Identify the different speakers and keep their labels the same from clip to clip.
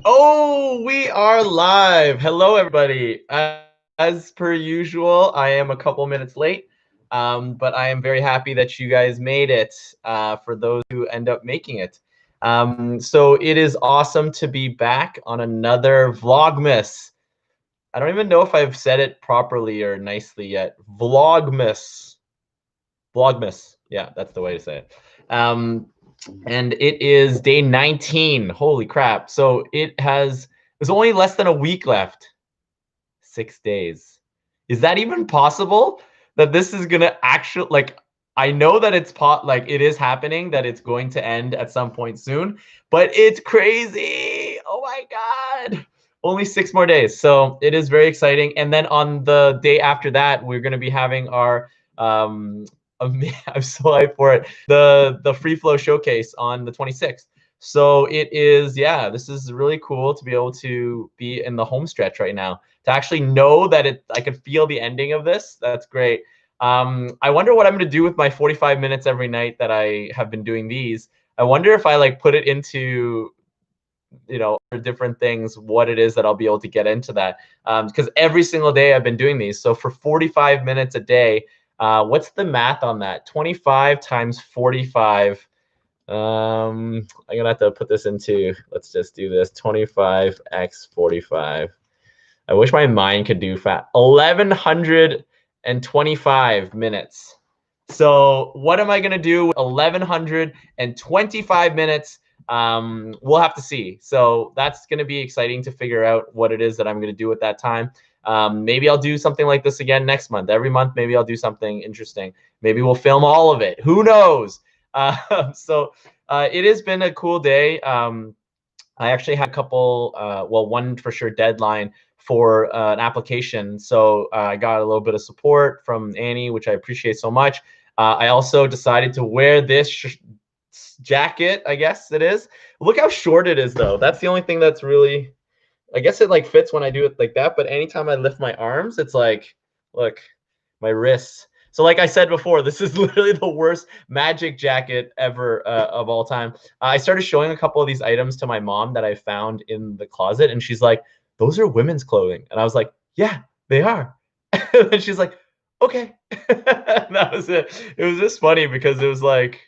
Speaker 1: Oh, we are live. Hello, everybody. As per usual, I am a couple minutes late, but I am very happy that you guys made it, for those who end up making it. So it is awesome to be back on another Vlogmas. I don't even know if I've said it properly or nicely yet. Vlogmas. Vlogmas. Yeah, that's the way to say it. And it is day 19. Holy crap. So there's only less than a week left. 6 days. Is that even possible? That this is gonna actually, like, I know that it is happening, that it's going to end at some point soon, but it's crazy. Oh my God. Only 6 more days. So it is very exciting. And then on the day after that, we're gonna be having our I'm so hyped for it. The free flow showcase on the 26th. So it is, yeah, this is really cool to be able to be in the home stretch right now. To actually know that I could feel the ending of this. That's great. I wonder what I'm gonna do with my 45 minutes every night that I have been doing these. I wonder if I like put it into, different things, what it is that I'll be able to get into that. Because every single day I've been doing these. So for 45 minutes a day, what's the math on that? 25 times 45. I'm gonna have to put this into, let's just do this, 25x 45. I wish my mind could do fat. 1,125 minutes. So what am I gonna do with 1,125 minutes? We'll have to see. So that's gonna be exciting to figure out what it is that I'm gonna do at that time. Maybe I'll do something like this again next month. Every month, maybe I'll do something interesting. Maybe we'll film all of it. Who knows? It has been a cool day. I actually had a couple, one for sure deadline for an application. So I got a little bit of support from Annie, which I appreciate so much. I also decided to wear this jacket, I guess it is. Look how short it is, though. That's the only thing that's really, I guess it like fits when I do it like that. But anytime I lift my arms, it's like, look, my wrists. So like I said before, this is literally the worst magic jacket ever of all time. I started showing a couple of these items to my mom that I found in the closet, and she's like, "Those are women's clothing," and I was like, "Yeah, they are." And she's like, "Okay." That was it. It was just funny because it was like,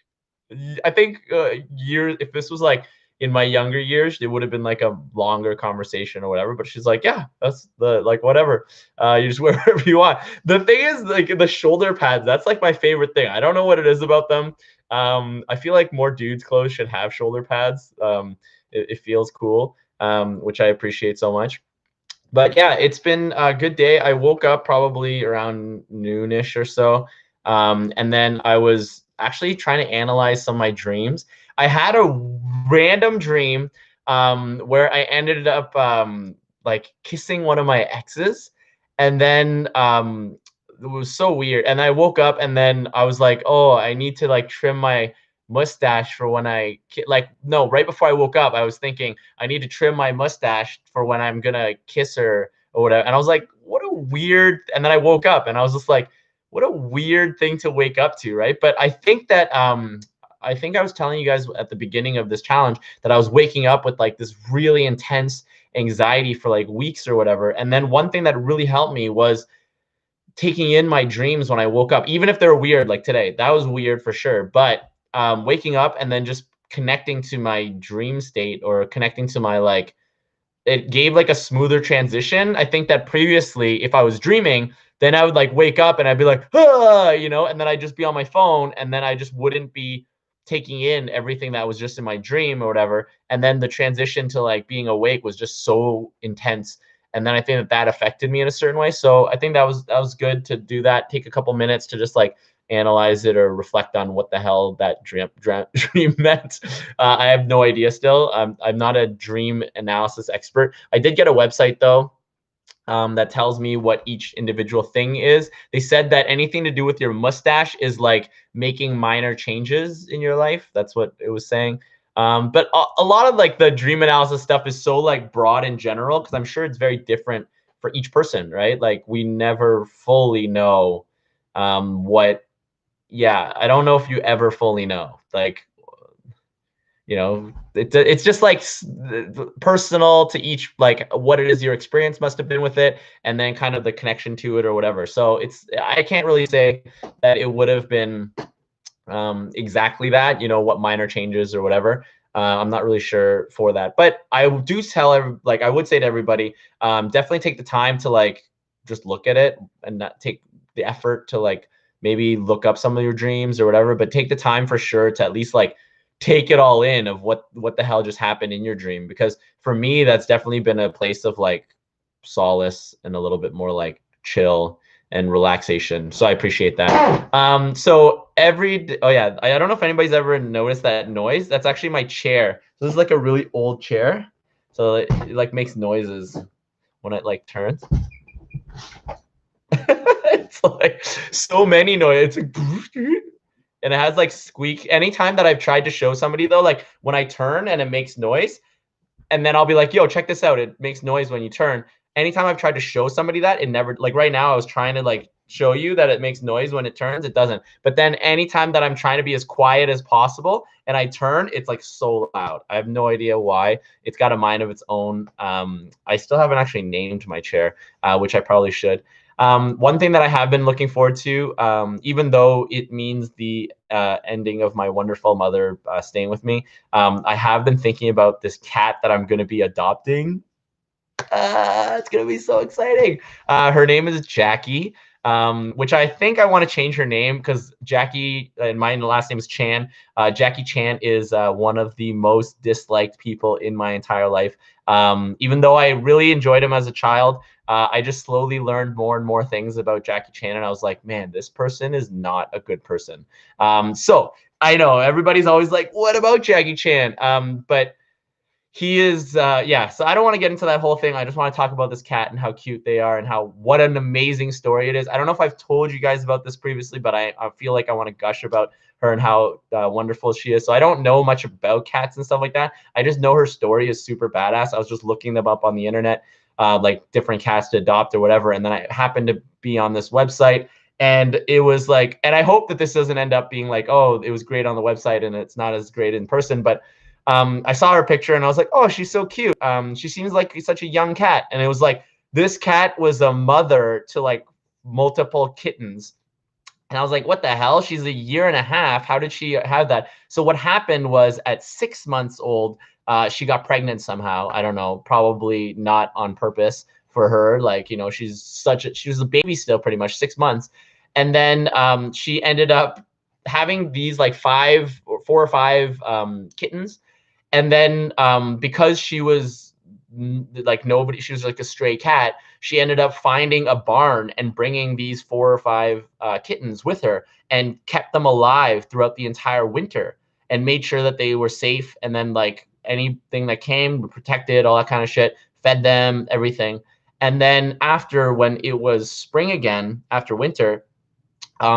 Speaker 1: I think if this was like in my younger years, it would have been like a longer conversation or whatever. But she's like, yeah, that's the like whatever. You just wear whatever you want. The thing is, like the shoulder pads, that's like my favorite thing. I don't know what it is about them. I feel like more dudes' clothes should have shoulder pads. It feels cool, which I appreciate so much. But yeah, it's been a good day. I woke up probably around noonish or so. And then I was actually trying to analyze some of my dreams. I had a random dream where I ended up like kissing one of my exes. And then it was so weird. And I woke up and then I was like, oh, I need to like trim my mustache for when like, no, right before I woke up, I was thinking I need to trim my mustache for when I'm gonna kiss her or whatever. And I was like, what a weird. And then I woke up and I was just like, what a weird thing to wake up to, right? But I think that I think I was telling you guys at the beginning of this challenge that I was waking up with like this really intense anxiety for like weeks or whatever. And then one thing that really helped me was taking in my dreams when I woke up, even if they're weird, like today. That was weird for sure. But waking up and then just connecting to my dream state or connecting to my like, it gave like a smoother transition. I think that previously, if I was dreaming, then I would like wake up and I'd be like, ah, and then I'd just be on my phone and then I just wouldn't be taking in everything that was just in my dream or whatever. And then the transition to like being awake was just so intense. And then I think that affected me in a certain way. So I think that was good to do that. Take a couple minutes to just like analyze it or reflect on what the hell that dream meant. I have no idea still. I'm not a dream analysis expert. I did get a website though that tells me what each individual thing is. They said that anything to do with your mustache is like making minor changes in your life. That's what it was saying. But a lot of like the dream analysis stuff is so like broad in general because I'm sure it's very different for each person, right? Like we never fully know what. Yeah, I don't know if you ever fully know. Like you know, it's just like personal to each, like what it is your experience must have been with it, and then kind of the connection to it or whatever. So I can't really say that it would have been exactly that, you know, what minor changes or whatever. I'm not really sure for that, but I do tell like I would say to everybody, definitely take the time to like just look at it and not take the effort to like maybe look up some of your dreams or whatever, but take the time for sure to at least like take it all in of what the hell just happened in your dream. Because for me, that's definitely been a place of like solace and a little bit more like chill and relaxation. So I appreciate that. So oh yeah, I don't know if anybody's ever noticed that noise. That's actually my chair. So this is like a really old chair. So it like makes noises when it like turns. It's like so many noises. It's like, and it has like squeak. Anytime that I've tried to show somebody though, like when I turn and it makes noise, and then I'll be like, yo, check this out. It makes noise when you turn. Anytime I've tried to show somebody that, it never, like right now, I was trying to like show you that it makes noise when it turns, it doesn't. But then anytime that I'm trying to be as quiet as possible and I turn, it's like so loud. I have no idea why. It's got a mind of its own. I still haven't actually named my chair, which I probably should. One thing that I have been looking forward to, even though it means the ending of my wonderful mother staying with me, I have been thinking about this cat that I'm going to be adopting. It's going to be so exciting. Her name is Jacky, which I think I want to change her name because Jacky, and my last name is Chan. Jacky Chan is one of the most disliked people in my entire life. Even though I really enjoyed him as a child, I just slowly learned more and more things about Jacky Chan, and I was like, man, this person is not a good person. So I know everybody's always like, what about Jacky Chan? But he is, yeah. So I don't want to get into that whole thing. I just want to talk about this cat and how cute they are and how what an amazing story it is. I don't know if I've told you guys about this previously, but I feel like I want to gush about her and how wonderful she is. So I don't know much about cats and stuff like that. I just know her story is super badass. I was just looking them up on the internet, like different cats to adopt or whatever. And then I happened to be on this website. And it was like, and I hope that this doesn't end up being like, oh, it was great on the website and it's not as great in person. But I saw her picture and I was like, oh, she's so cute. She seems like such a young cat. And it was like, this cat was a mother to like multiple kittens. And I was like, what the hell? She's a year and a half. How did she have that? So what happened was at 6 months old, she got pregnant somehow. I don't know, probably not on purpose for her. Like, you know, she was a baby still pretty much 6 months. And then she ended up having these like 4 or 5 kittens. And then because she was like nobody, she was like a stray cat, she ended up finding a barn and bringing these 4 or 5 kittens with her and kept them alive throughout the entire winter and made sure that they were safe. And then like anything that came, protected, all that kind of shit, fed them, everything. And then after, when it was spring again, after winter,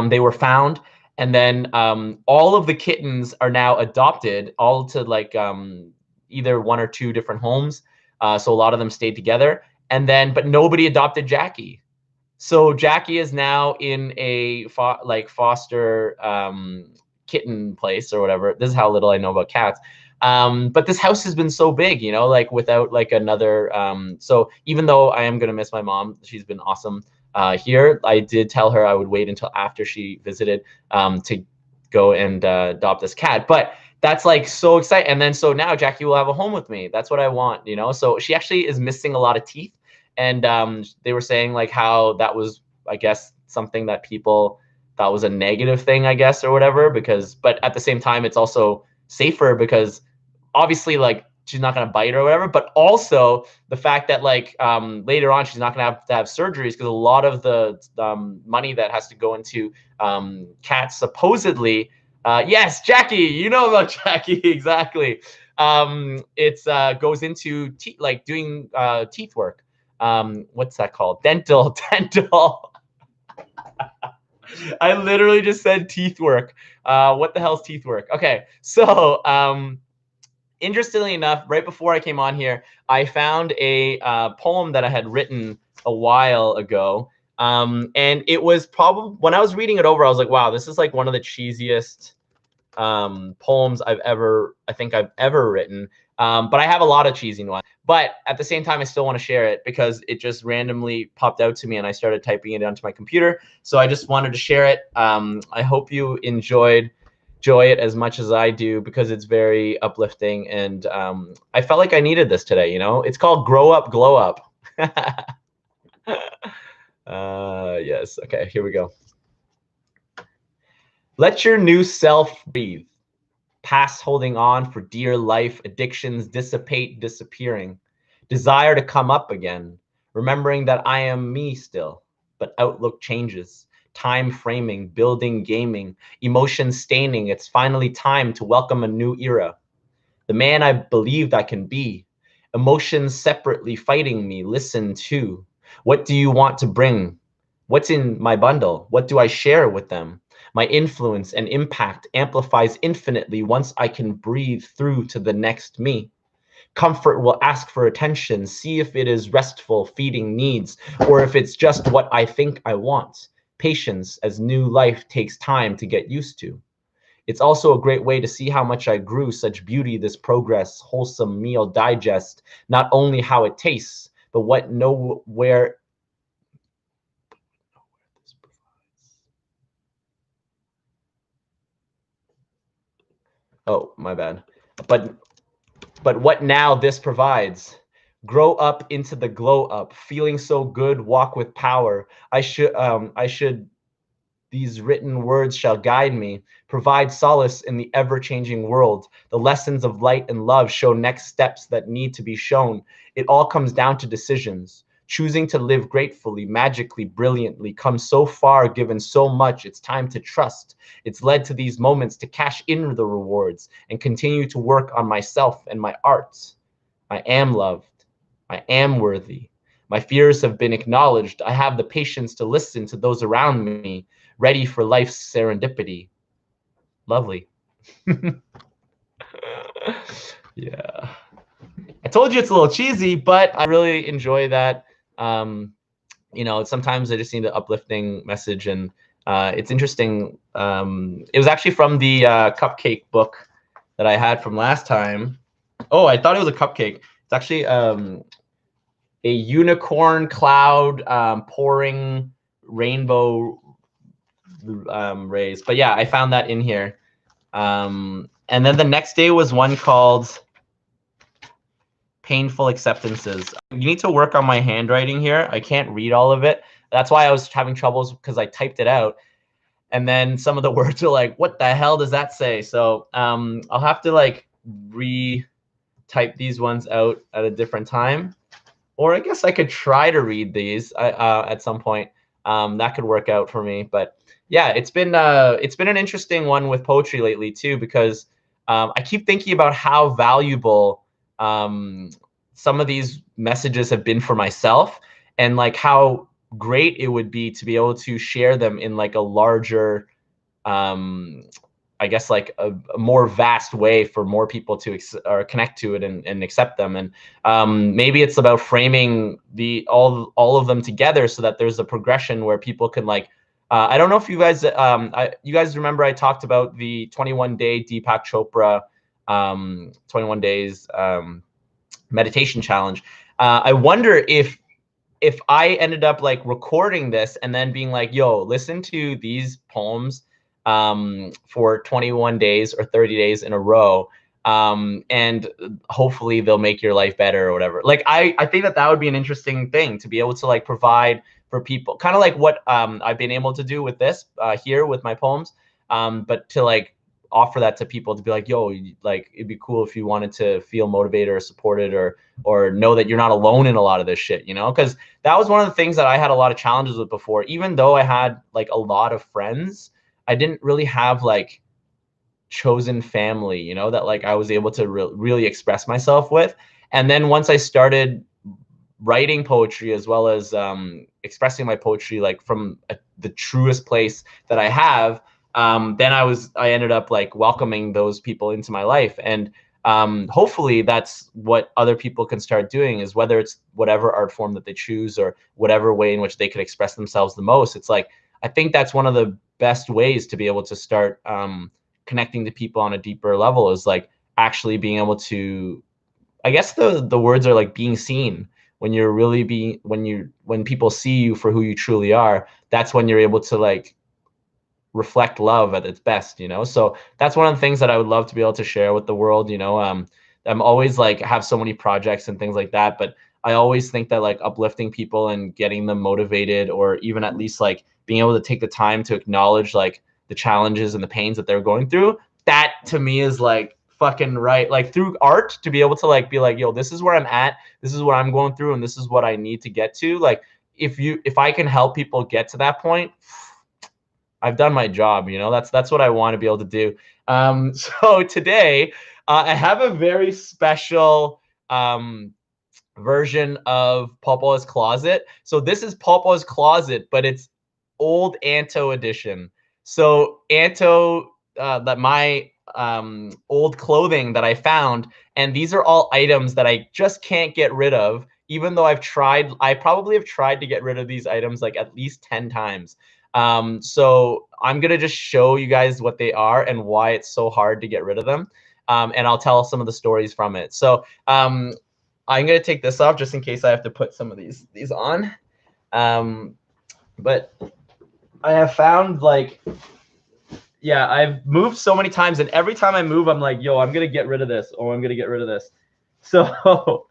Speaker 1: they were found. And then all of the kittens are now adopted, all to like either 1 or 2 different homes. So a lot of them stayed together. And then, but nobody adopted Jacky. So Jacky is now in a foster kitten place or whatever. This is how little I know about cats. But this house has been so big, you know, like without like another. So even though I am going to miss my mom, she's been awesome here. I did tell her I would wait until after she visited to go and adopt this cat. But that's like so exciting. And then so now Jacky will have a home with me. That's what I want, you know. So she actually is missing a lot of teeth. And they were saying like how that was, I guess, something that people thought was a negative thing, I guess, or whatever. Because, but at the same time, it's also safer because obviously, like, she's not going to bite or whatever. But also the fact that like later on, she's not going to have surgeries because a lot of the money that has to go into cats supposedly. Yes, Jacky, you know about Jacky exactly. It's goes into like doing teeth work. What's that called? Dental. I literally just said teeth work. What the hell's teeth work? Okay, so interestingly enough, right before I came on here, I found a poem that I had written a while ago. And it was probably, when I was reading it over, I was like, wow, this is like one of the cheesiest poems I think I've ever written. But I have a lot of cheesy ones. But at the same time, I still want to share it because it just randomly popped out to me and I started typing it onto my computer. So I just wanted to share it. I hope you enjoy it as much as I do because it's very uplifting. And I felt like I needed this today, you know? It's called Grow Up, Glow Up. Yes. Okay, here we go. Let your new self breathe. Past holding on for dear life, addictions dissipate, disappearing. Desire to come up again, remembering that I am me still, but outlook changes. Time framing, building, gaming, emotion staining. It's finally time to welcome a new era. The man I believed I can be. Emotions separately fighting me. Listen to. What do you want to bring? What's in my bundle? What do I share with them? My influence and impact amplifies infinitely once I can breathe through to the next me. Comfort will ask for attention, see if it is restful, feeding needs, or if it's just what I think I want. Patience, as new life takes time to get used to. It's also a great way to see how much I grew, such beauty, this progress, wholesome meal digest, not only how it tastes, but what nowhere. Oh, my bad. But what now this provides. Grow up into the glow up, feeling so good, walk with power. I should these written words shall guide me, provide solace in the ever-changing world. The lessons of light and love show next steps that need to be shown. It all comes down to decisions. Choosing to live gratefully, magically, brilliantly, come so far, given so much, it's time to trust. It's led to these moments to cash in the rewards and continue to work on myself and my arts. I am loved. I am worthy. My fears have been acknowledged. I have the patience to listen to those around me, ready for life's serendipity. Lovely. Yeah. I told you it's a little cheesy, but I really enjoy that. You know, sometimes I just need an uplifting message, and it's interesting. It was actually from the cupcake book that I had from last time. Oh, I thought it was a cupcake. It's actually a unicorn cloud pouring rainbow rays. But yeah, I found that in here. And then the next day was one called Painful Acceptances. You need to work on my handwriting here. I can't read all of it. That's why I was having troubles because I typed it out. And then some of the words are like, what the hell does that say? So I'll have to like re-type these ones out at a different time. Or I guess I could try to read these at some point. That could work out for me. But yeah, it's been an interesting one with poetry lately too, because I keep thinking about how valuable some of these messages have been for myself, and like how great it would be to be able to share them in like a larger I guess like a more vast way for more people to or connect to it and accept them. And maybe it's about framing all of them together so that there's a progression where people can like, I don't know if you guys, you guys remember I talked about the 21-day Deepak Chopra 21 days meditation challenge. I wonder if I ended up like recording this and then being like, yo, listen to these poems for 21 days or 30 days in a row, and hopefully they'll make your life better or whatever. Like I think that would be an interesting thing to be able to like provide for people, kind of like what I've been able to do with this here with my poems, but to like offer that to people to be like, yo, like it'd be cool if you wanted to feel motivated or supported or know that you're not alone in a lot of this shit, you know? Because that was one of the things that I had a lot of challenges with before. Even though I had like a lot of friends, I didn't really have like chosen family, you know, that like I was able to really express myself with. And then once I started writing poetry as well as expressing my poetry like from the truest place that I have, then I ended up like welcoming those people into my life. And hopefully that's what other people can start doing, is whether it's whatever art form that they choose or whatever way in which they could express themselves the most. It's like, I think that's one of the best ways to be able to start
Speaker 2: connecting to people on a deeper level is like actually being able to, I guess the words are like being seen. When you're really being, when people see you for who you truly are, that's when you're able to like reflect love at its best, you know? So that's one of the things that I would love to be able to share with the world, you know? I'm always like have so many projects and things like that, but I always think that like uplifting people and getting them motivated, or even at least like being able to take the time to acknowledge like the challenges and the pains that they're going through, that to me is like fucking right. Like through art, to be able to like be like, yo, this is where I'm at, this is what I'm going through, and this is what I need to get to. Like if I can help people get to that point, I've done my job, you know. That's what I want to be able to do. So today, I have a very special version of Popo's Closet. So this is Popo's Closet, but it's old Anto edition. So Anto, that my old clothing that I found, and these are all items that I just can't get rid of. Even though I've tried, I probably have tried to get rid of these items like at least 10 times. So I'm gonna just show you guys what they are and why it's so hard to get rid of them. And I'll tell some of the stories from it. So I'm gonna take this off just in case I have to put some of these on. But I have found like, yeah, I've moved so many times, and every time I move, I'm like, yo, I'm gonna get rid of this, or I'm gonna get rid of this. So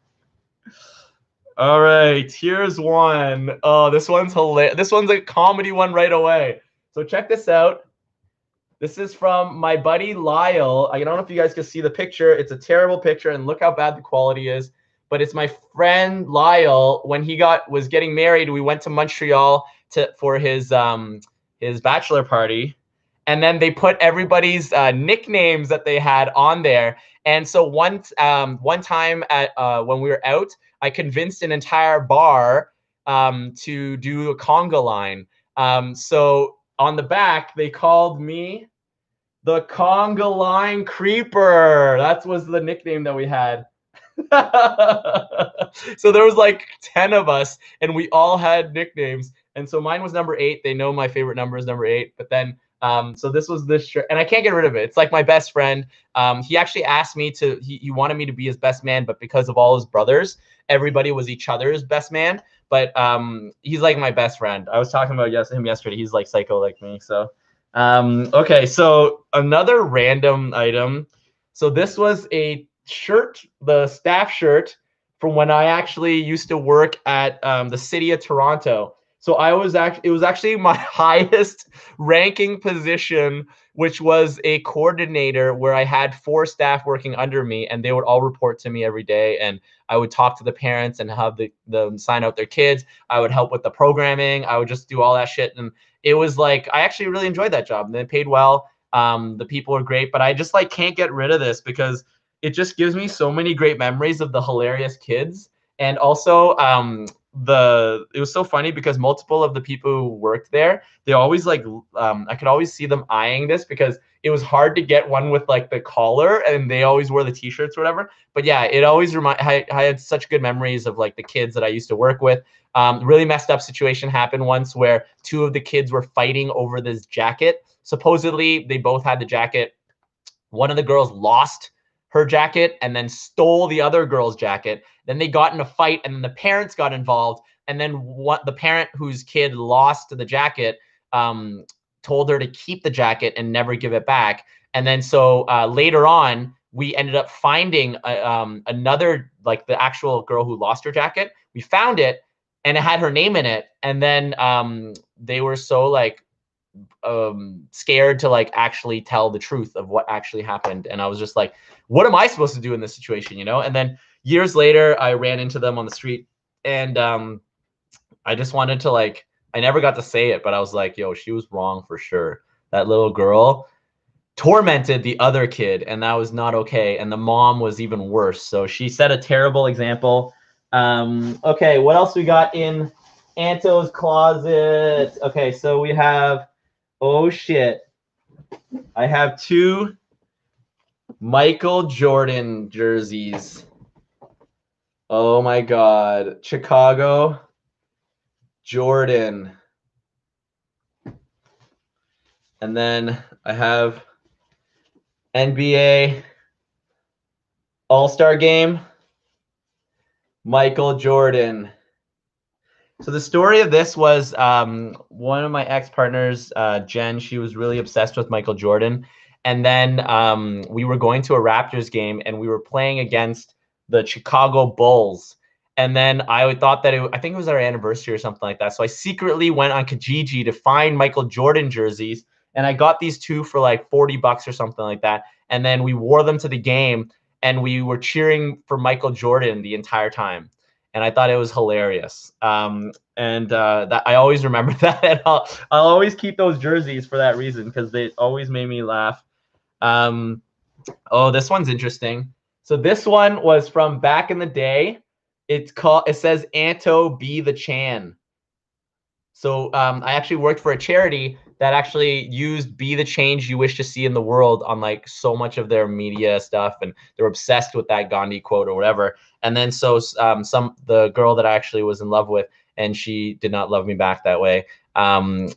Speaker 2: all right, here's one. Oh, this one's hilarious. This one's a comedy one right away. So check this out. This is from my buddy Lyle. I don't know if you guys can see the picture. It's a terrible picture, and look how bad the quality is. But it's my friend Lyle. When he was getting married, we went to Montreal for his bachelor party, and then they put everybody's nicknames that they had on there. And so one time at when we were out, I convinced an entire bar to do a conga line. So on the back, they called me the conga line creeper. That was the nickname that we had. So there was like 10 of us, and we all had nicknames. And so mine was number 8. They know my favorite number is number 8. But then, so this was this shirt, and I can't get rid of it. It's like my best friend. He actually asked me to, he wanted me to be his best man, but because of all his brothers, everybody was each other's best man. But he's like my best friend. I was talking about him yesterday. He's like psycho like me. So, okay. So another random item. So this was a shirt, the staff shirt from when I actually used to work at the city of Toronto. So it was actually my highest ranking position, which was a coordinator, where I had 4 staff working under me, and they would all report to me every day. And I would talk to the parents and have them sign out their kids. I would help with the programming. I would just do all that shit. And it was like, I actually really enjoyed that job. And they paid well. The people were great, but I just like can't get rid of this because it just gives me so many great memories of the hilarious kids. And also it was so funny because multiple of the people who worked there, they always like I could always see them eyeing this because it was hard to get one with like the collar, and they always wore the t-shirts or whatever. But yeah, it always I had such good memories of like the kids that I used to work with. Really messed up situation happened once where 2 of the kids were fighting over this jacket. Supposedly they both had the jacket. One of the girls lost her jacket and then stole the other girl's jacket. Then they got in a fight, and then the parents got involved. And then the parent whose kid lost the jacket told her to keep the jacket and never give it back. And then so later on, we ended up finding another, like the actual girl who lost her jacket. We found it, and it had her name in it. And then they were so like scared to like actually tell the truth of what actually happened. And I was just like, what am I supposed to do in this situation, you know? And then years later, I ran into them on the street, and I just wanted to like, I never got to say it, but I was like, yo, she was wrong for sure. That little girl tormented the other kid, and that was not okay. And the mom was even worse. So she set a terrible example. Okay, what else we got in Anto's closet? Okay, so we have, oh shit, I have 2 Michael Jordan jerseys. Oh my God, Chicago, Jordan. And then I have
Speaker 1: NBA All-Star Game, Michael Jordan. So the story of this was one of my ex-partners, Jen, she was really obsessed with Michael Jordan. And then we were going to a Raptors game and we were playing against the Chicago Bulls. And then I thought that I think it was our anniversary or something like that. So I secretly went on Kijiji to find Michael Jordan jerseys. And I got these two for like $40 or something like that. And then we wore them to the game and we were cheering for Michael Jordan the entire time. And I thought it was hilarious. That I always remember that. And I'll always keep those jerseys for that reason because they always made me laugh. Oh, this one's interesting. So this one was from back in the day. It says Anto be the Chan. So I actually worked for a charity that actually used "Be the Change You Wish to See in the World" on like so much of their media stuff, and they're obsessed with that Gandhi quote or whatever. And then so the girl that I actually was in love with, and she did not love me back that way.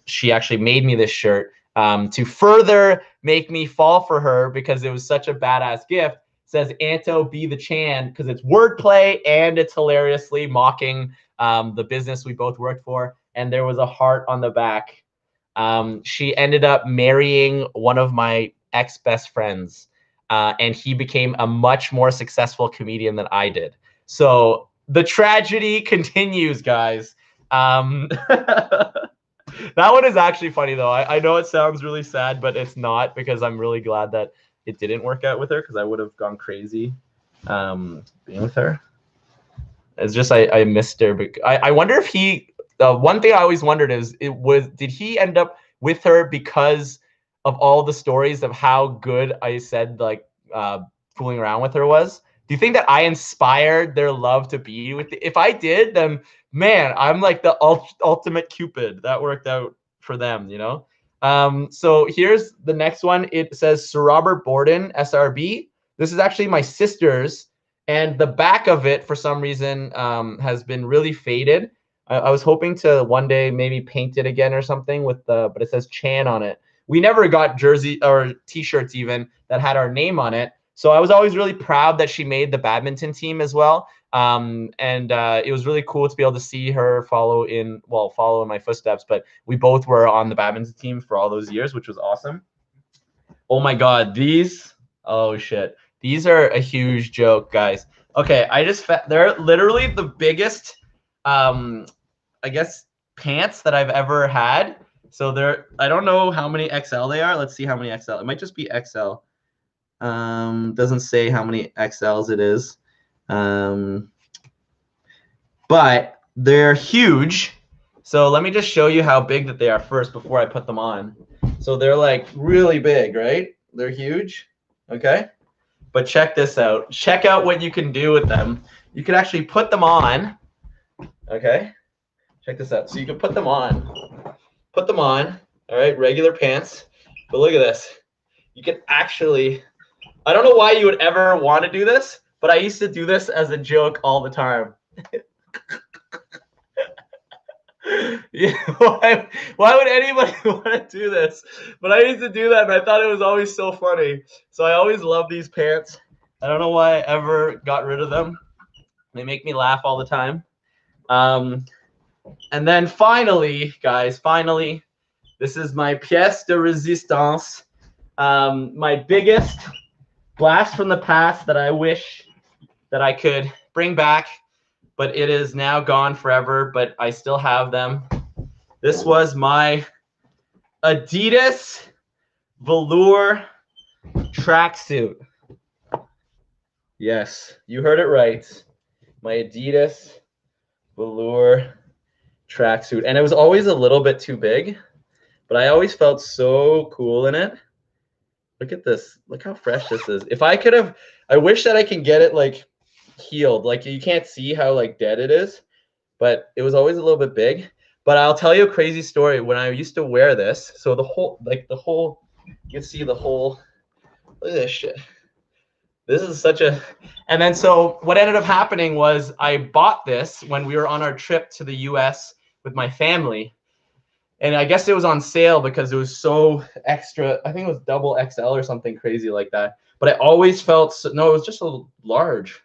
Speaker 1: She actually made me this shirt to further make me fall for her because it was such a badass gift. It says Anto be the Chan because it's wordplay and it's hilariously mocking the business we both worked for. And there was a heart on the back. She ended up marrying one of my ex-best friends, and he became a much more successful comedian than I did. So the tragedy continues, guys. That one is actually funny, though. I know it sounds really sad, but it's not because I'm really glad that it didn't work out with her because I would have gone crazy being with her. It's just I missed her. But I wonder if he. One thing I always wondered is did he end up with her because of all the stories of how good I said like fooling around with her was? Do you think that I inspired their love to be with? If I did, then man, I'm like the ultimate Cupid. That worked out for them, you know. So here's the next one. It says Sir Robert Borden, SRB. This is actually my sister's. And the back of it, for some reason, has been really faded. I was hoping to one day maybe paint it again or something but it says Chan on it. We never got jersey or T-shirts even that had our name on it. So I was always really proud that she made the badminton team as well. It was really cool to be able to see her follow in my footsteps. But we both were on the badminton team for all those years, which was awesome. Oh my God, oh shit. These are a huge joke, guys. Okay, they're literally the biggest, I guess, pants that I've ever had. So I don't know how many XL they are. Let's see how many XL. It might just be XL. Doesn't say how many XLs it is. But they're huge. So let me just show you how big that they are first before I put them on. So they're like really big, right? They're huge. Okay. But check this out. Check out what you can do with them. You can actually put them on. Okay. Check this out. So you can put them on. Put them on. All right. Regular pants. But look at this. You can actually, I don't know why you would ever want to do this, but I used to do this as a joke all the time. Yeah, why would anybody want to do this? But I used to do that, and I thought it was always so funny. So I always love these pants. I don't know why I ever got rid of them. They make me laugh all the time. And then finally, guys, this is my pièce de résistance. My biggest blast from the past that I wish that I could bring back, but it is now gone forever, but I still have them. This was my Adidas velour tracksuit. Yes, you heard it right. My Adidas velour tracksuit. And it was always a little bit too big, but I always felt so cool in it. Look at this. Look how fresh this is. If I could have, I wish that I can get it like healed. Like you can't see how like dead it is, but it was always a little bit big. But I'll tell you a crazy story. When I used to wear this, so you can see the whole, look at this shit. This is such a, and then so what ended up happening was I bought this when we were on our trip to the US with my family.
Speaker 2: And I guess it was on sale because it was so extra. I think it was double XL or something crazy like that. But I always felt no, it was just a large.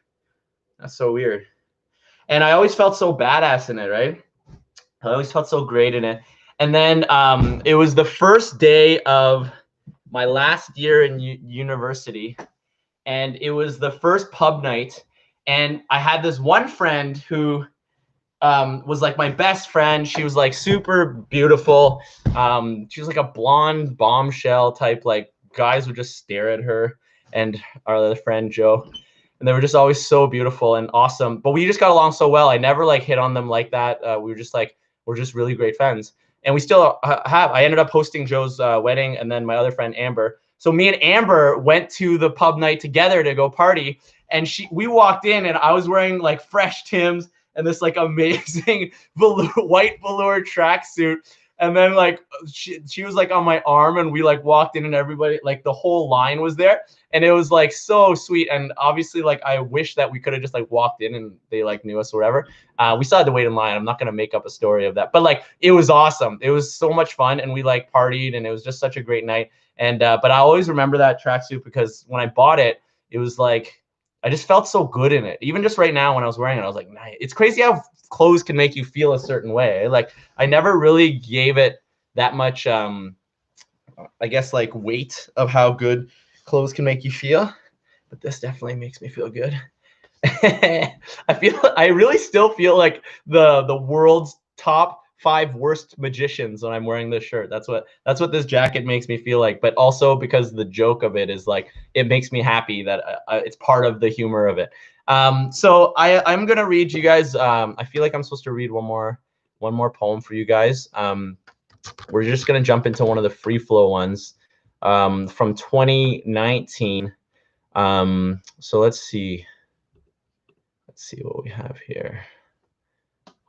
Speaker 2: That's so weird. And I always felt so badass in it, right? I always felt so great in it. And then it was the first day of my last year in university, and it was the first pub night. And I had this one friend who was like my best friend. She was like super beautiful. She was like a blonde bombshell type. Like guys would just stare at her and our other friend Joe, and they were just always so beautiful and awesome. But we just got along so well. I never like hit on them like that. We were just like, we're just really great friends, and we still have. I ended up hosting Joe's wedding, and then my other friend Amber. So me and Amber went to the pub night together to go party, and we walked in, and I was wearing like fresh Timbs and this like amazing white velour tracksuit. And then like she was like on my arm, and we like walked in, and everybody, like the whole line was there, and it was like so sweet. And obviously like I wish that we could have just like walked in and they like knew us or whatever. We still had to wait in line. I'm not gonna make up a story of that, but like it was awesome. It was so much fun, and we like partied, and it was just such a great night. And but I always remember that tracksuit because when I bought it, it was like I just felt so good in it. Even just right now when I was wearing it, I was like, nice. It's crazy how clothes can make you feel a certain way. Like I never really gave it that much, I guess, like weight of how good clothes can make you feel. But this definitely makes me feel good. I really still feel like the world's top 5 worst magicians when I'm wearing this shirt. That's what this jacket makes me feel like. But also because the joke of it is like it makes me happy that it's part of the humor of it. So I'm gonna read you guys. I feel like I'm supposed to read one more poem for you guys. We're just gonna jump into one of the free flow ones from 2019. So let's see what we have here.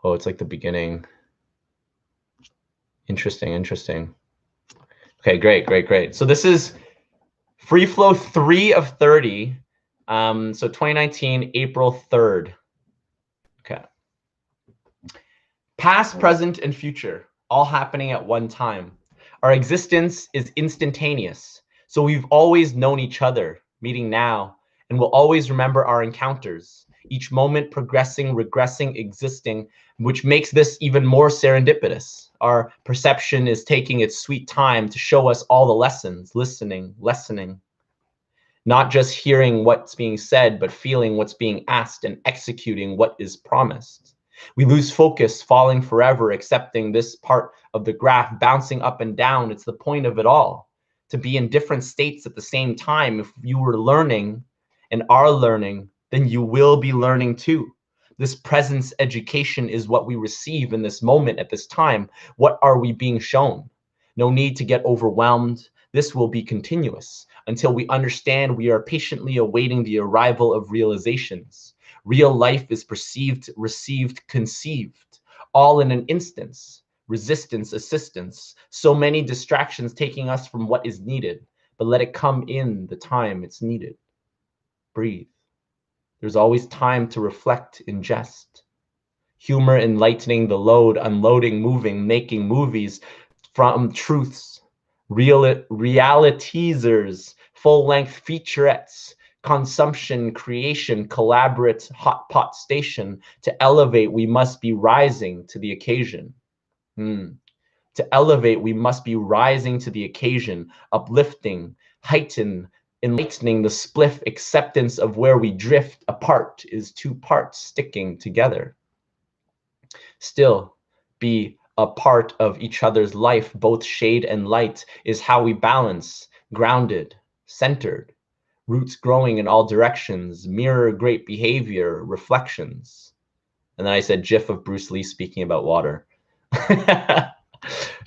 Speaker 2: Oh, it's like the beginning. Interesting. Okay, great. So this is free flow 3 of 30. So 2019, April 3rd. Okay. Past, present, and future, all happening at one time. Our existence is instantaneous. So we've always known each other, meeting now, and we'll always remember our encounters, each moment progressing, regressing, existing, which makes this even more serendipitous. Our perception is taking its sweet time to show us all the lessons, listening, lessening. Not just hearing what's being said, but feeling what's being asked and executing what is promised. We lose focus, falling forever, accepting this part of the graph, bouncing up and down. It's the point of it all, to be in different states at the same time. If you were learning and are learning, then you will be learning too. This presence education is what we receive in this moment at this time. What are we being shown? No need to get overwhelmed. This will be continuous until we understand we are patiently awaiting the arrival of realizations. Real life is perceived, received, conceived, all in an instance. Resistance, assistance, so many distractions taking us from what is needed, but let it come in the time it's needed. Breathe. There's always time to reflect, ingest. Humor enlightening the load, unloading, moving, making movies from truths, realities, full-length featurettes, consumption, creation, collaborate, hot pot station. To elevate, we must be rising to the occasion. To elevate, we must be rising to the occasion, uplifting, heighten, enlightening the spliff acceptance of where we drift apart is 2 parts sticking together. Still be a part of each other's life, both shade and light is how we balance, grounded, centered, roots growing in all directions, mirror great behavior, reflections. And then I said GIF of Bruce Lee speaking about water.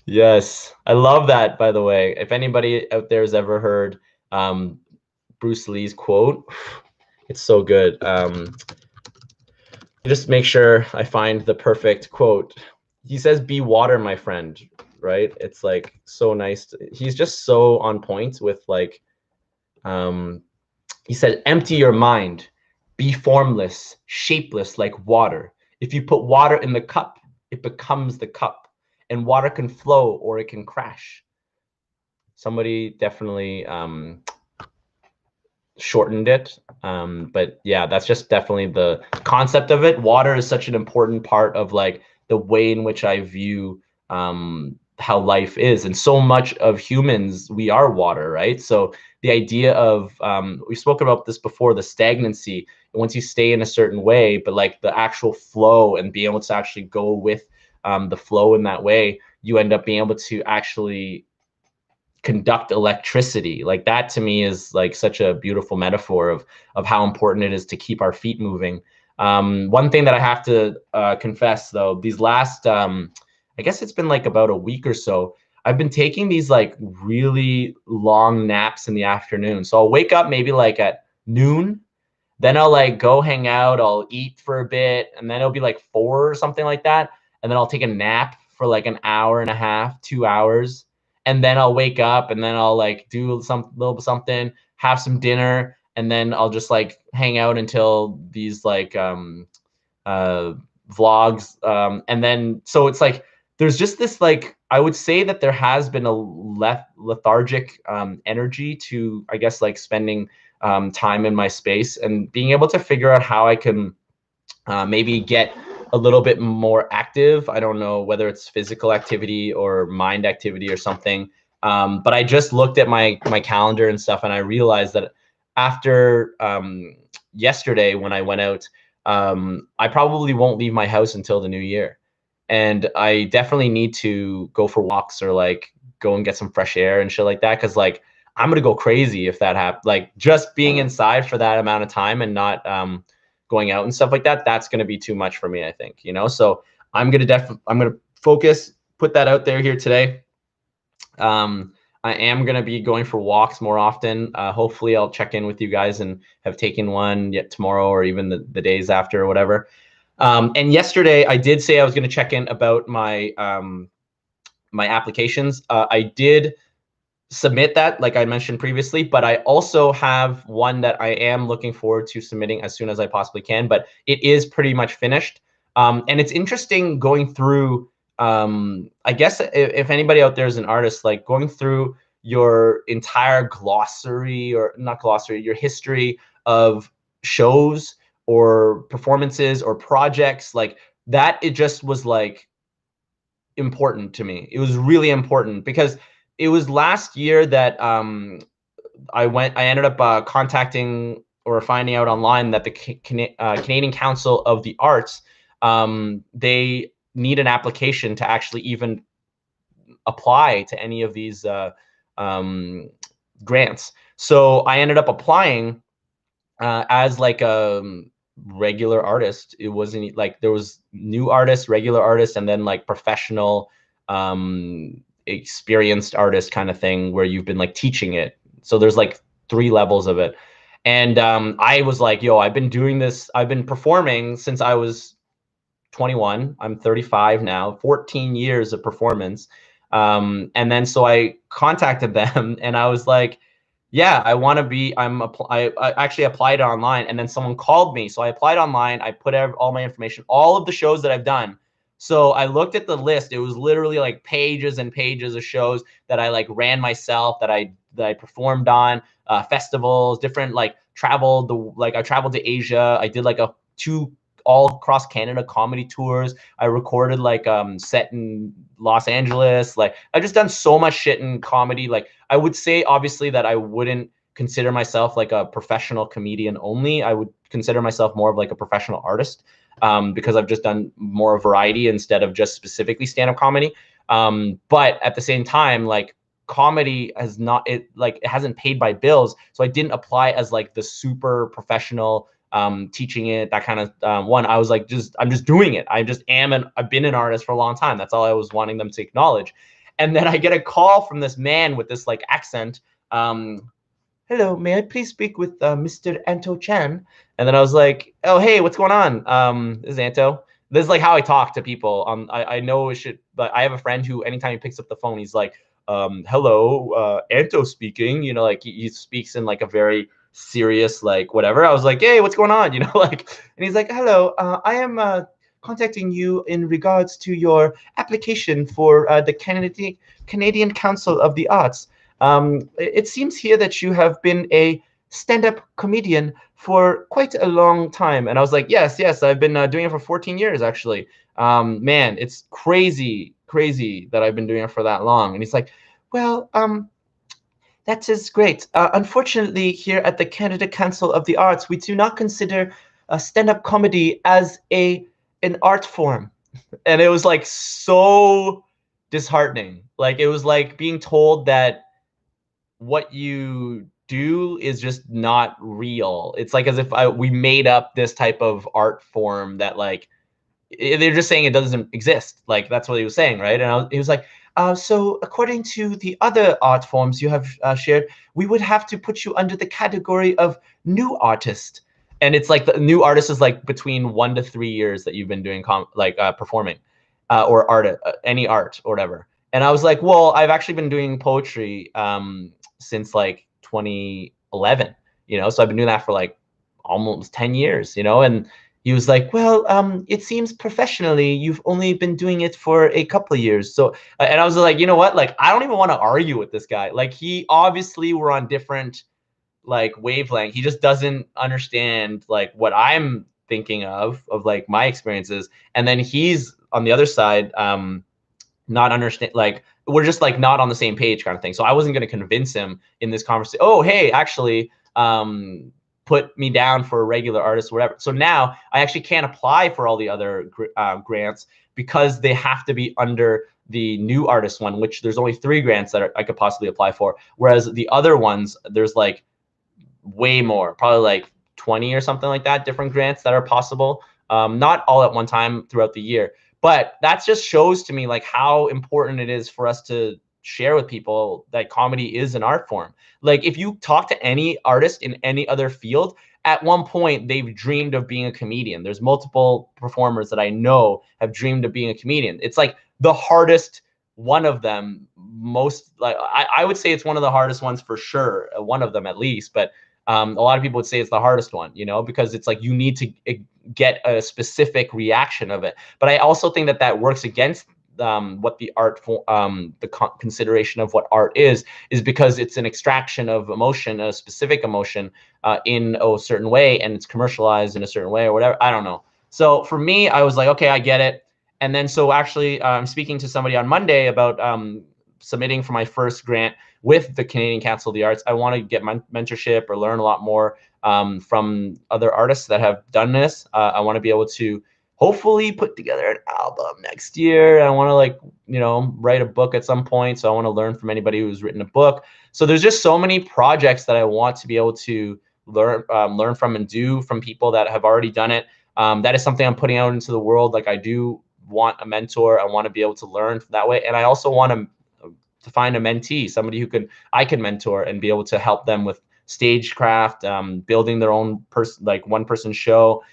Speaker 2: Yes, I love that, by the way. If anybody out there has ever heard Bruce Lee's quote, it's so good. Just make sure I find the perfect quote. He says, "Be water, my friend," right? It's like so nice. He's just so on point with like, he said, "Empty your mind, be formless, shapeless like water. If you put water in the cup, it becomes the cup.
Speaker 1: and water can flow or it can crash. Somebody definitely shortened it, but yeah, that's just definitely the concept of it. Water is such an important part of like the way in which I view how life is, and so much of humans, we are water, right? So the idea of we spoke about this before, the stagnancy, once you stay in a certain way, but like the actual flow and being able to actually go with the flow in that way, you end up being able to actually conduct electricity. Like that to me is like such a beautiful metaphor of how important it is to keep our feet moving. One thing that I have to confess though, these last I guess it's been like about a week or so, I've been taking these like really long naps in the afternoon. So I'll wake up maybe like at noon, then I'll like go hang out, I'll eat for a bit, and then it'll be like 4 or something like that. And then I'll take a nap for like an hour and a half, 2 hours. And then I'll wake up and then I'll like do some little something, have some dinner, and then I'll just like hang out until these like uh vlogs. And then so it's like there's just this like I would say that there has been a lethargic energy to I guess like spending time in my space and being able to figure out how I can maybe get a little bit more active. I don't know whether it's physical activity or mind activity or something. But I just looked at my calendar and stuff, and I realized that after yesterday when I went out, I probably won't leave my house until the new year. And I definitely need to go for walks or like go and get some fresh air and shit like that. Cause like I'm gonna go crazy if that happens. Like just being inside for that amount of time and not going out and stuff like that, that's gonna be too much for me, I think, you know. So I'm gonna focus, put that out there here today. I am gonna be going for walks more often. Hopefully I'll check in with you guys and have taken one yet tomorrow or even the days after or whatever. And yesterday I did say I was gonna check in about my my applications. I did submit that, like I mentioned previously, but I also have one that I am looking forward to submitting as soon as I possibly can, but it is pretty much finished. And it's interesting going through, I guess if anybody out there is an artist, like going through your entire glossary, or not glossary, your history of shows or performances or projects, like that, it just was like important to me. It was really important because it was last year that I ended up contacting or finding out online that the Canadian Council of the Arts, they need an application to actually even apply to any of these grants. So I ended up applying as like a regular artist. It wasn't like there was new artists, regular artists, and then like professional experienced artist kind of thing where you've been like teaching it. So there's like 3 levels of it. And I was like, yo, I've been doing this, I've been performing since I was 21. I'm 35 now, 14 years of performance. And then so I contacted them and I was like, yeah, I want to be, I actually applied online, and then someone called me. So I applied online, I put all my information, all of the shows that I've done. So I looked at the list. It was literally like pages and pages of shows that I like ran myself, that I performed on, festivals, different like traveled, like I traveled to Asia. I did like 2 all across Canada comedy tours. I recorded like set in Los Angeles. Like I've just done so much shit in comedy. Like I would say obviously that I wouldn't consider myself like a professional comedian only. I would consider myself more of like a professional artist, because I've just done more variety instead of just specifically stand-up comedy. But at the same time, like comedy has not, it like it hasn't paid my bills. So I didn't apply as like the super professional teaching it, that kind of one. I was like, I'm just doing it. I've been an artist for a long time. That's all I was wanting them to acknowledge. And then I get a call from this man with this like accent. Hello, may I please speak with Mr. Anto Chan? And then I was like, oh, hey, what's going on? This is Anto. This is like how I talk to people. I know it should, but I have a friend who anytime he picks up the phone, he's like, hello, Anto speaking. You know, like he speaks in like a very serious, like whatever. I was like, hey, what's going on? You know, like, and he's like, hello, I am contacting you in regards to your application for the Canadian Council of the Arts. It seems here that you have been a stand-up comedian for quite a long time. And I was like, yes, I've been doing it for 14 years, actually. Man, it's crazy that I've been doing it for that long. And he's like, well, that is great. Unfortunately, here at the Canada Council of the Arts, we do not consider stand-up comedy as an art form. And it was like so disheartening. Like it was like being told that what you do is just not real. It's like as if we made up this type of art form that like they're just saying it doesn't exist. Like that's what he was saying, right? And he was like, so according to the other art forms you have shared, we would have to put you under the category of new artist. And it's like the new artist is like between 1 to 3 years that you've been doing performing or art, any art or whatever. And I was like, well, I've actually been doing poetry since like 2011, so I've been doing that for like almost 10 years, and he was like, well, it seems professionally you've only been doing it for a couple of years. So, and I was like, you know what? Like, I don't even want to argue with this guy. Like, he obviously were on different like wavelength. He just doesn't understand like what I'm thinking of like my experiences. And then he's on the other side, not understand, like we're just like not on the same page kind of thing. So I wasn't going to convince him in this conversation. Oh, hey, actually, put me down for a regular artist or whatever. So now I actually can't apply for all the other grants because they have to be under the new artist one, which there's only 3 grants that I could possibly apply for. Whereas the other ones, there's like way more, probably like 20 or something like that, different grants that are possible. Not all at one time throughout the year. But that just shows to me like how important it is for us to share with people that comedy is an art form. Like if you talk to any artist in any other field, at one point they've dreamed of being a comedian. There's multiple performers that I know have dreamed of being a comedian. It's like the hardest one of them, most like I would say it's one of the hardest ones for sure, one of them at least. But a lot of people would say it's the hardest one, because it's like you need to get a specific reaction of it. But I also think that that works against what the art consideration of what art is because it's an extraction of emotion, a specific emotion in a certain way, and it's commercialized in a certain way or whatever. I don't know. So for me, I was like, okay, I get it. And then so actually I'm speaking to somebody on Monday about submitting for my first grant with the Canadian Council of the Arts. I want to get mentorship or learn a lot more from other artists that have done this. I want to be able to hopefully put together an album next year. I want to like, write a book at some point. So I want to learn from anybody who's written a book. So there's just so many projects that I want to be able to learn from and do from people that have already done it. That is something I'm putting out into the world. Like I do want a mentor. I want to be able to learn that way. And I also want to find a mentee, somebody who I can mentor and be able to help them with stagecraft, building their own one person show,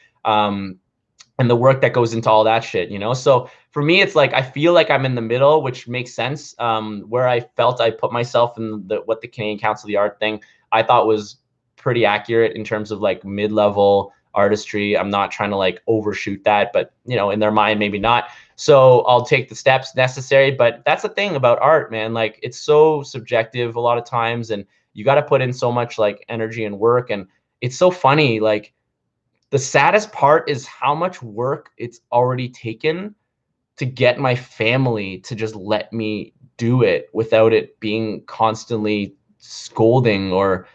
Speaker 1: and the work that goes into all that shit, So for me, it's like I feel like I'm in the middle, which makes sense. Where I felt I put myself in what the Canadian Council of the Art thing I thought was pretty accurate in terms of like mid-level artistry. I'm not trying to like overshoot that, but in their mind, maybe not. So I'll take the steps necessary. But that's the thing about art, man. Like it's so subjective a lot of times, and you got to put in so much like energy and work. And it's so funny. Like the saddest part is how much work it's already taken to get my family to just let me do it without it being constantly scolding or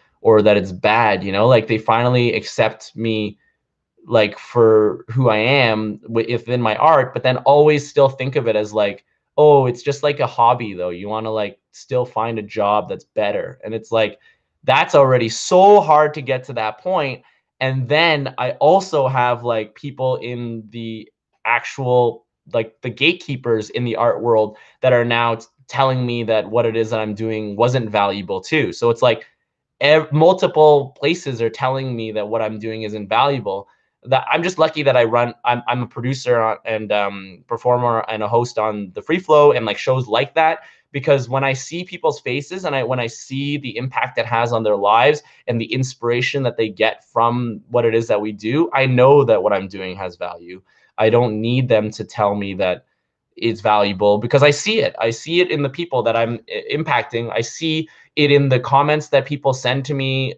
Speaker 1: that it's bad, like they finally accept me like for who I am within my art, but then always still think of it as like, oh, it's just like a hobby though. You want to like still find a job that's better. And it's like, that's already so hard to get to that point. And then I also have like people in the actual, like the gatekeepers in the art world that are now telling me that what it is that I'm doing wasn't valuable too. So it's like multiple places are telling me that what I'm doing isn't valuable. That I'm just lucky that I'm a producer and performer and a host on the Free Flow and like shows like that. because when I see people's faces and when I see the impact it has on their lives and the inspiration that they get from what it is that we do, I know that what I'm doing has value. I don't need them to tell me that it's valuable, because I see it. I see it in the people that I'm impacting. I see it in the comments that people send to me,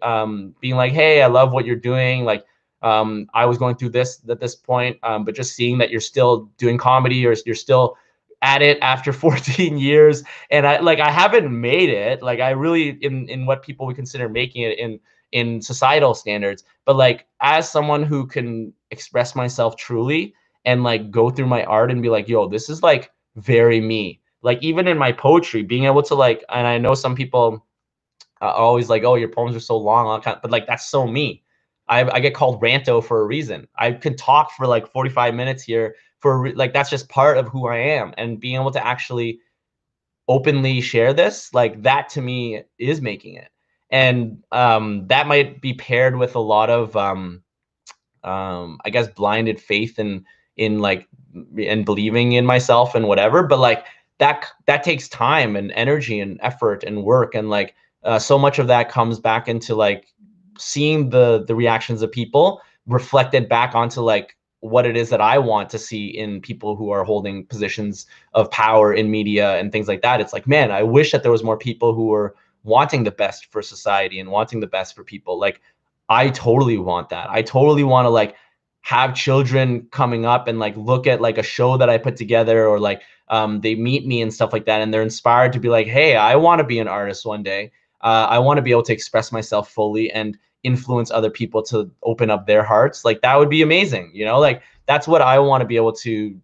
Speaker 1: being like, hey, I love what you're doing. Like, I was going through this at this point, but just seeing that you're still doing comedy, or you're still at it after 14 years. And I haven't made it. Like, I really, in what people would consider making it in societal standards, but like, as someone who can express myself truly and like go through my art and be like, yo, this is like very me. Like, even in my poetry, being able to like, and I know some people are always like, oh, your poems are so long, but like, that's so me. I get called Ranto for a reason. I can talk for like 45 minutes here like, that's just part of who I am. And being able to actually openly share this, like, that to me is making it. And that might be paired with a lot of I guess blinded faith in like, and believing in myself and whatever, but like, that takes time and energy and effort and work, and like, so much of that comes back into like seeing the reactions of people reflected back onto like what it is that I want to see in people who are holding positions of power in media and things like that. It's like, man, I wish that there was more people who were wanting the best for society and wanting the best for people. Like, I totally want that. I totally want to like have children coming up and like look at like a show that I put together, or like they meet me and stuff like that, and they're inspired to be like, hey, I want to be an artist one day. I want to be able to express myself fully and influence other people to open up their hearts. Like, that would be amazing, you know? Like, that's what I want to be able to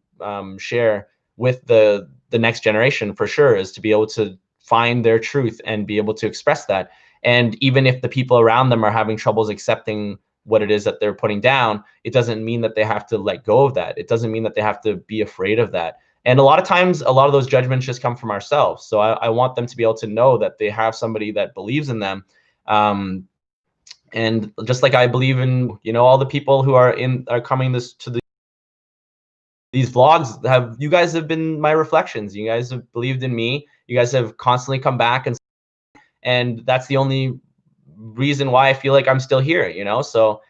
Speaker 1: share with the next generation, for sure, is to be able to find their truth and be able to express that. And even if the people around them are having troubles accepting what it is that they're putting down, it doesn't mean that they have to let go of that. It doesn't mean that they have to be afraid of that. And a lot of times, a lot of those judgments just come from ourselves. So I want them to be able to know that they have somebody that believes in them. And just like I believe in, you know, all the people who are coming these vlogs, you guys have been my reflections. You guys have believed in me. You guys have constantly come back, and that's the only reason why I feel like I'm still here, you know? So,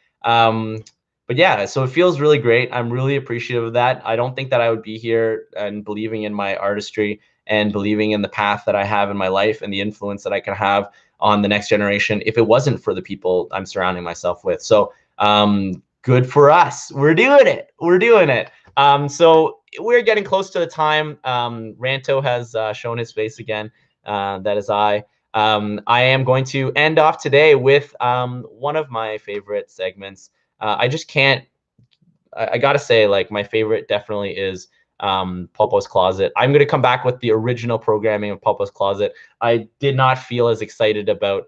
Speaker 1: but yeah, so it feels really great. I'm really appreciative of that. I don't think that I would be here and believing in my artistry and believing in the path that I have in my life and the influence that I can have on the next generation if it wasn't for the people I'm surrounding myself with. So, good for us. We're doing it. We're doing it. So we're getting close to the time. Ranto has shown his face again. That is I. I am going to end off today with one of my favorite segments. I just can't, I gotta say, like, my favorite definitely is Pulpo's Closet. I'm going to come back with the original programming of Pulpo's Closet. I did not feel as excited about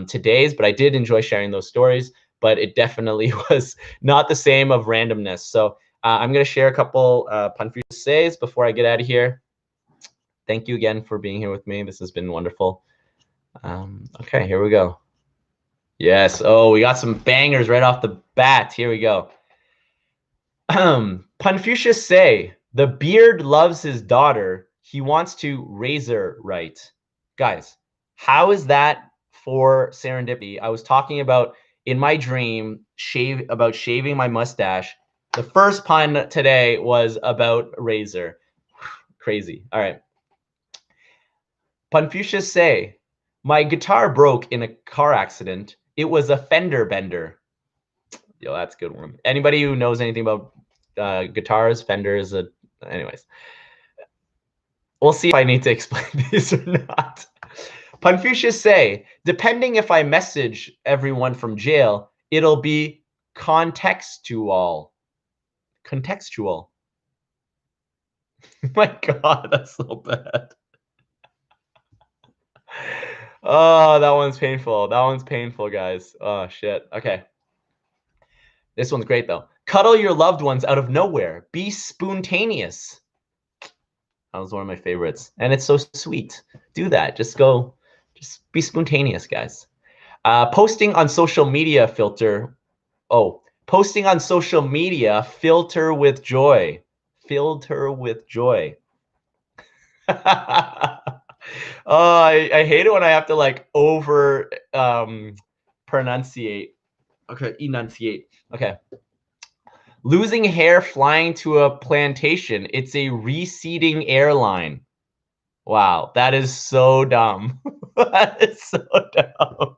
Speaker 1: today's, but I did enjoy sharing those stories. But it definitely was not the same of randomness. So I'm going to share a couple Punfucius Says before I get out of here. Thank you again for being here with me. This has been wonderful. Okay, here we go. Yes. Oh, we got some bangers right off the bat. Here we go. Punfucius Say, the beard loves his daughter. He wants to raise her right. Guys, how is that for serendipity? I was talking about, in my dream, shaving my mustache. The first pun today was about razor. Crazy. All right. Punfucius Say, my guitar broke in a car accident. It was a fender bender. Yo, that's a good one. Anybody who knows anything about guitars, fenders, anyways. We'll see if I need to explain these or not. Punfucius Say, depending if I message everyone from jail, it'll be contextual. Contextual. My God, that's so bad. Oh, that one's painful. That one's painful, guys. Oh, shit. Okay. This one's great, though. Cuddle your loved ones out of nowhere. Be spontaneous. That was one of my favorites. And it's so sweet. Do that. Just be spontaneous, guys. Posting on social media filter. Oh, posting on social media, filter with joy. Filter with joy.
Speaker 2: Oh, I hate it when I have to like over pronunciate. Okay, enunciate. Okay. Losing hair flying to a plantation. It's a receding airline. Wow, that is so dumb. That is so dumb.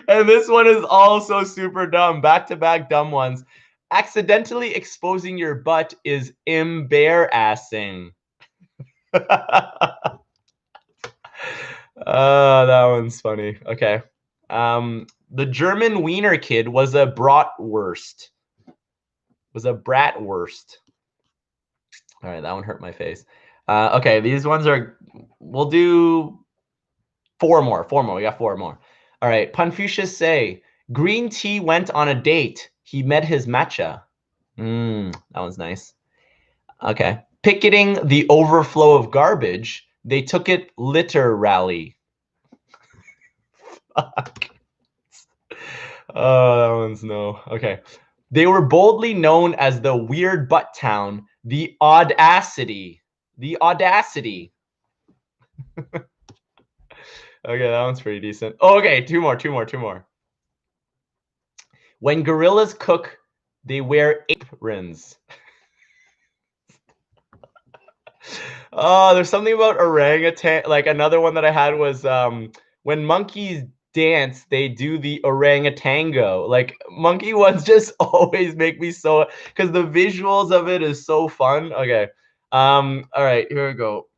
Speaker 2: And this one is also super dumb. Back-to-back dumb ones. Accidentally exposing your butt is embarrassing. Oh, that one's funny. Okay. The German wiener kid was a bratwurst. Was a bratwurst. All right, that one hurt my face. Okay, these ones are. We'll do four more. Four more. We got four more. All right. Punfucius Say, green tea went on a date. He met his matcha. That one's nice. Okay. Picketing the overflow of garbage. They took it literally. Fuck. Oh, that one's no. Okay. They were boldly known as the weird butt town. The audacity. The audacity. Okay, that one's pretty decent. Oh, okay, two more. When gorillas cook, they wear aprons. Oh, there's something about orangutan. Like another one that I had was when monkeys dance, they do the orangutango. Like monkey ones just always make me so because the visuals of it is so fun. Okay. All right, here we go.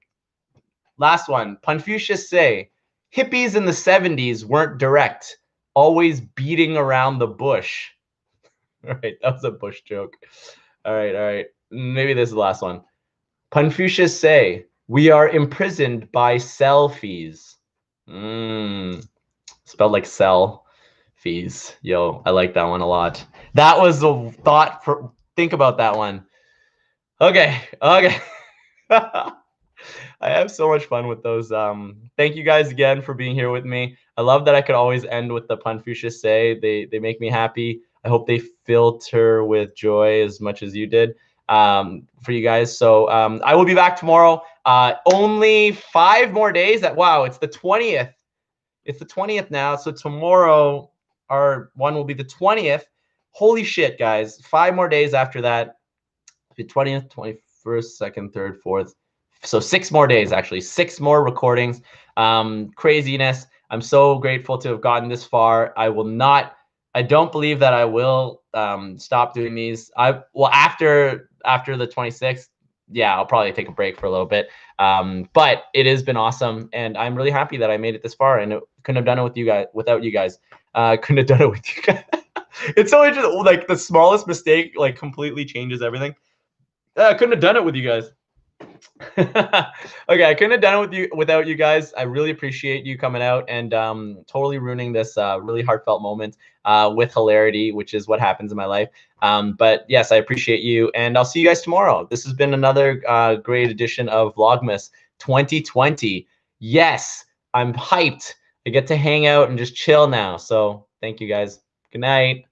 Speaker 2: Last one. Punfucius Say, hippies in the 70s weren't direct, always beating around the bush. All right, that was a bush joke. All right. Maybe this is the last one. Punfucius Say, we are imprisoned by cell fees. Spelled like cell fees. Yo, I like that one a lot. That was the thought for. Think about that one. Okay. I have so much fun with those. Thank you guys again for being here with me. I love that I could always end with the Punfucius Say. They make me happy. I hope they filter with joy as much as you did for you guys. So I will be back tomorrow. Only 5 more days. Wow, it's the 20th. It's the 20th now. So tomorrow our one will be the 20th. Holy shit, guys. 5 more days after that. The 20th, 21st, 2nd, 3rd, 4th. So 6 more days, actually. 6 more recordings. Craziness. I'm so grateful to have gotten this far. I don't believe that I will stop doing these. After the 26th, yeah, I'll probably take a break for a little bit. But it has been awesome, and I'm really happy that I made it this far, and couldn't have done it with you guys without you guys. Couldn't have done it with you guys. It's so interesting. Like the smallest mistake, like completely changes everything. I couldn't have done it with you guys. Okay, I couldn't have done it without you guys. I really appreciate you coming out and totally ruining this really heartfelt moment with hilarity, which is what happens in my life. But yes, I appreciate you, and I'll see you guys tomorrow. This has been another great edition of Vlogmas 2020. Yes, I'm hyped. I get to hang out and just chill now. So thank you guys. Good night.